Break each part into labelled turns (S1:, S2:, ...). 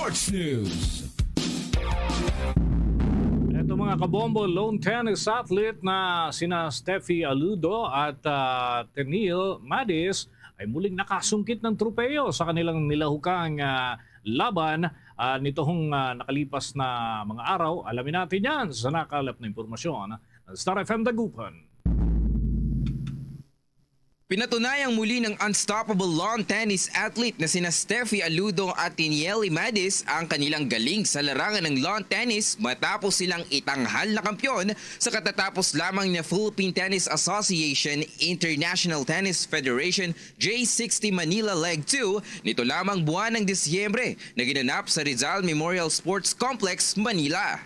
S1: Sports News.
S2: Ito mga kabombo, lone tennis athlete na sina Steffi Aludo at Tenille Madis ay muling nakasungkit ng tropeyo sa kanilang nilahukang laban nitong nakalipas na mga araw. Alamin natin yan sa nakalap na impormasyon ng Star FM Dagupan.
S3: Pinatunayang muli ng unstoppable lawn tennis athlete na sina Steffi Aludo at Tenille Madis ang kanilang galing sa larangan ng lawn tennis matapos silang itanghal na kampyon sa katatapos lamang na Philippine Tennis Association International Tennis Federation J60 Manila Leg 2 nito lamang buwan ng Disyembre na ginanap sa Rizal Memorial Sports Complex, Manila.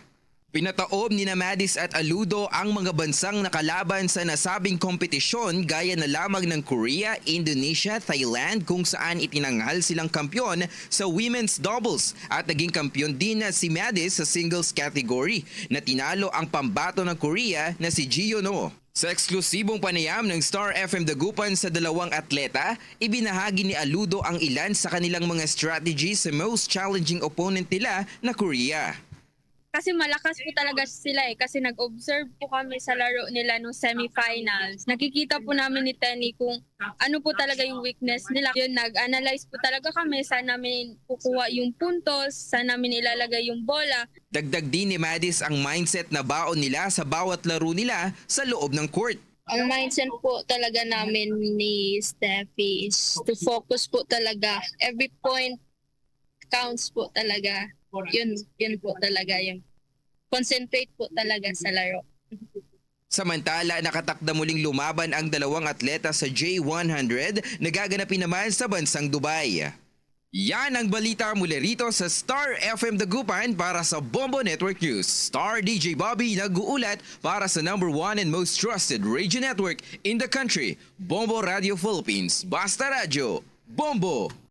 S3: Pinataob ni Madis at Aludo ang mga bansang nakalaban sa nasabing kompetisyon gaya na lamang ng Korea, Indonesia, Thailand kung saan itinanghal silang kampyon sa women's doubles at naging kampyon din na si Madis sa singles category na tinalo ang pambato ng Korea na si Ji Yeon-ho. Sa eksklusibong panayam ng Star FM Dagupan sa dalawang atleta, ibinahagi ni Aludo ang ilan sa kanilang mga strategies sa most challenging opponent nila na Korea.
S4: Kasi malakas po talaga sila kasi nag-observe po kami sa laro nila nung semifinals. Nakikita po namin ni Tenny kung ano po talaga yung weakness nila. Yun, nag-analyze po talaga kami, saan namin kukuha yung puntos, saan namin ilalagay yung bola.
S3: Dagdag din ni Madis ang mindset na baon nila sa bawat laro nila sa loob ng court.
S4: Ang mindset po talaga namin ni Steffi is to focus po talaga. Every point counts po talaga. Yun po talaga yung concentrate po talaga sa laro.
S3: Samantala, nakatakda muling lumaban ang dalawang atleta sa J100 na gaganapin naman sa bansang Dubai. Yan ang balita mula rito sa Star FM Dagupan para sa Bombo Network News. Star DJ Bobby nag-uulat para sa #1 and most trusted radio network in the country, Bombo Radio Philippines. Basta Radio, Bombo!